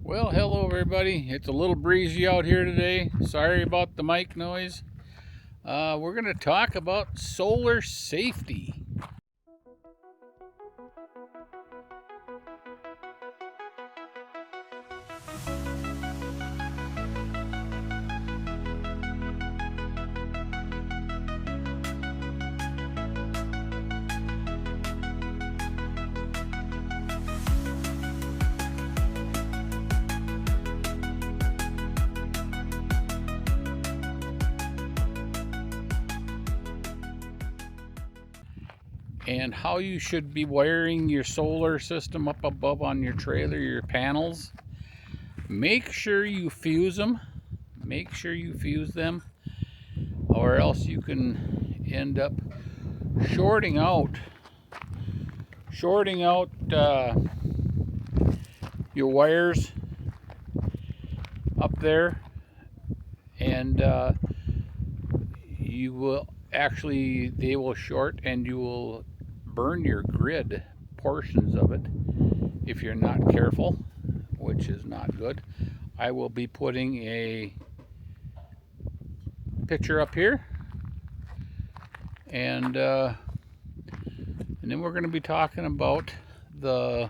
Well, hello everybody. It's a little breezy out here today. Sorry about the mic noise. We're going to talk about solar safety. And how you should be wiring your solar system up above on your trailer, your panels. Make sure you fuse them. Make sure you fuse them, or else you can end up shorting out your wires up there, and they will short and you will burn your grid portions of it if you're not careful, which is not good. I will be putting a picture up here, and then we're going to be talking about the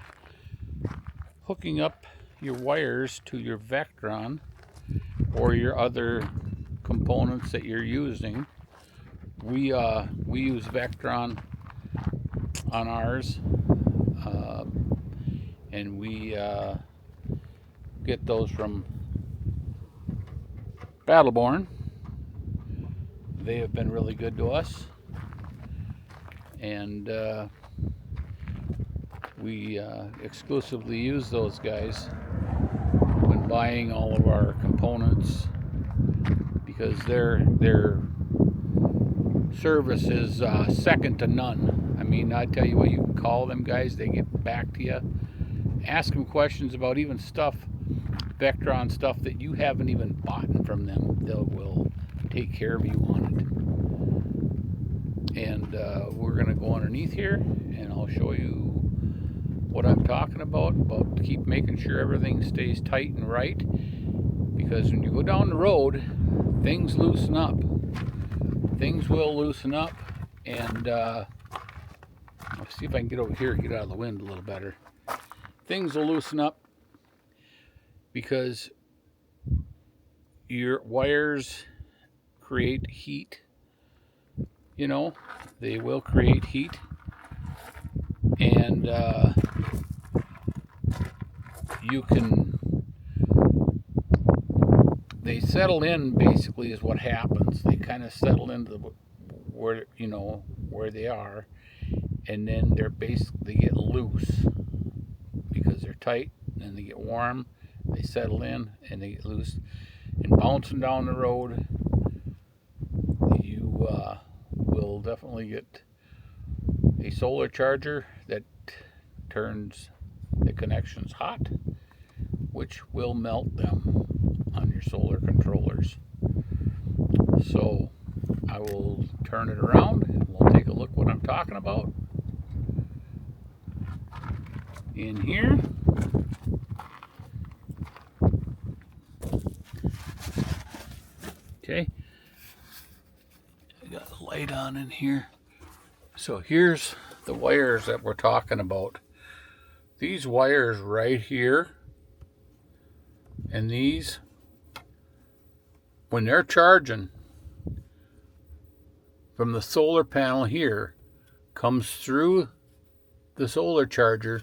hooking up your wires to your Vectron or your other components that you're using. We use Vectron on ours, and we get those from Battleborn. They have been really good to us, and we exclusively use those guys when buying all of our components, because their service is second to none. I mean, I tell you what, you can call them guys, they get back to you. Ask them questions about even Vectron stuff that you haven't even bought from them. They will take care of you on it. And we're going to go underneath here, and I'll show you what I'm talking about keep making sure everything stays tight and right, because when you go down the road, things loosen up. Things will loosen up, and I'll see if I can get over here and get out of the wind a little better. Things will loosen up because your wires create heat. You know, they will create heat, and they settle in, basically, is what happens. They kind of settle into where they are, and then they get loose because they're tight, and they get warm, they settle in, and they get loose. And bouncing down the road, you will definitely get a solar charger that turns the connections hot, which will melt them on your solar controllers. So I will turn it around and we'll take a look what I'm talking about in here. Okay, I got a light on in here. So here's the wires that we're talking about. These wires right here, and these, when they're charging from the solar panel here, comes through the solar charger,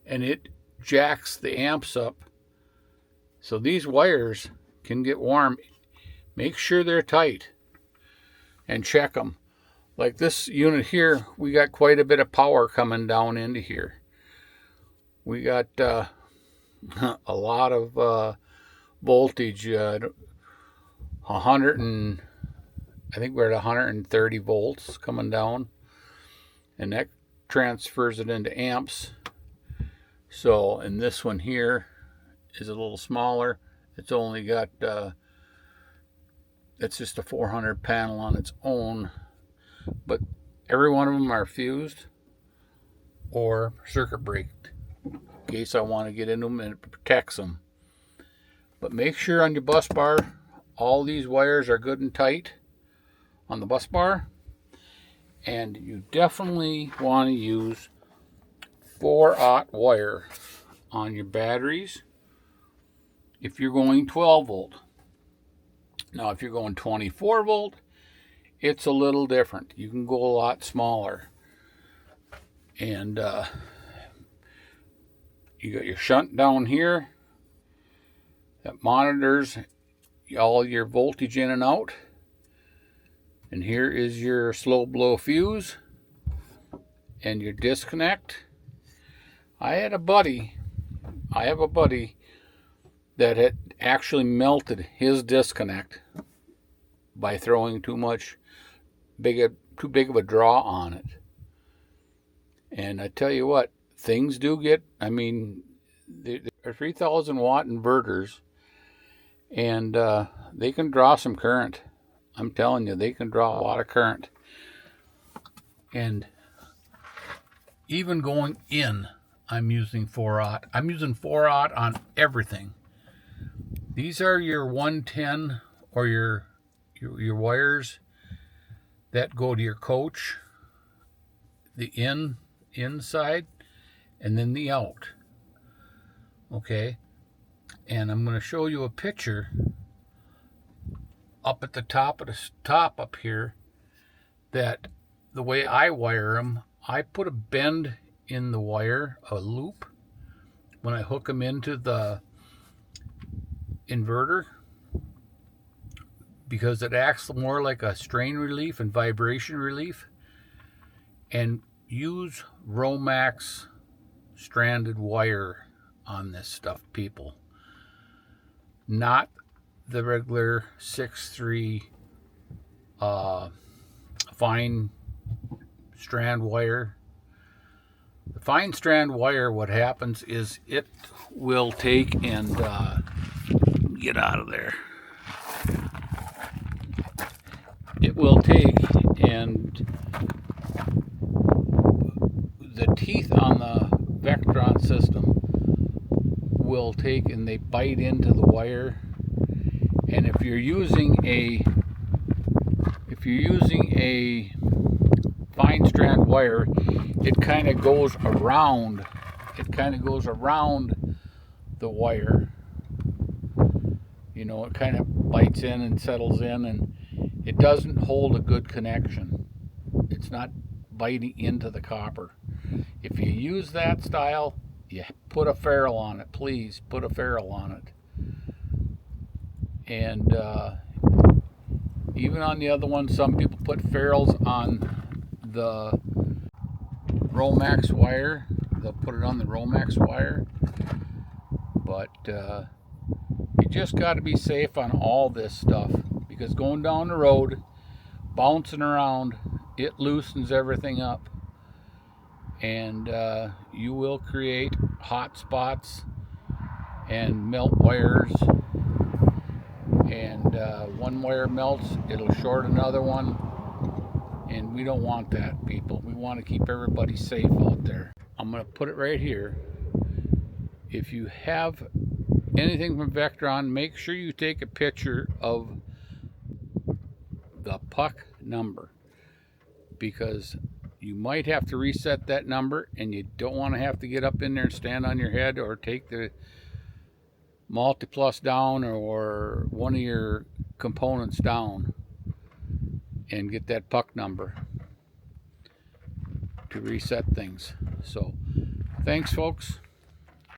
and it jacks the amps up. So these wires can get warm. Make sure they're tight and check them. Like this unit here, we got quite a bit of power coming down into here. We got a lot of voltage, 100 and I think we're at 130 volts coming down, and that transfers it into amps. So, and this one here is a little smaller. It's only got it's just a 400 panel on its own, but every one of them are fused or circuit breaked in case I want to get into them, and it protects them. But make sure on your bus bar, all these wires are good and tight on the bus bar. And you definitely want to use 4/0 wire on your batteries if you're going 12 volt. Now, if you're going 24 volt, it's a little different. You can go a lot smaller. And you got your shunt down here that monitors all your voltage in and out. And here is your slow blow fuse and your disconnect. I have a buddy that had actually melted his disconnect by throwing too big of a draw on it. And I tell you what, things do get, I mean, they're 3,000 watt inverters, and they can draw some current. I'm telling you, they can draw a lot of current. And even going in, I'm using 4/0. I'm using 4/0 on everything. These are your 110 or your wires that go to your coach, the inside, and then the out. Okay, and I'm going to show you a picture up at the top up here, that the way I wire them, I put a bend in the wire, a loop, when I hook them into the inverter, because it acts more like a strain relief and vibration relief. And use Romax stranded wire on this stuff, people. Not the regular 6-3 fine strand wire. The fine strand wire, what happens is it will take and get out of there. It will take and the teeth on the Vectron system will take and they bite into the wire. And if you're using a fine strand wire, it kind of goes around. It kind of goes around the wire. You know, it kind of bites in and settles in, and it doesn't hold a good connection. It's not biting into the copper. If you use that style, you put a ferrule on it. Please put a ferrule on it. And even on the other one, some people put ferrules on the Romax wire. They'll put it on the Romax wire. But you just got to be safe on all this stuff, because going down the road, bouncing around, it loosens everything up. And you will create hot spots and melt wires. And one wire melts, it'll short another one. And we don't want that, people. We want to keep everybody safe out there. I'm going to put it right here. If you have anything from Vectron, make sure you take a picture of the puck number, because you might have to reset that number, and you don't want to have to get up in there and stand on your head or take the multiplus down or one of your components down and get that puck number to reset things. So thanks, folks.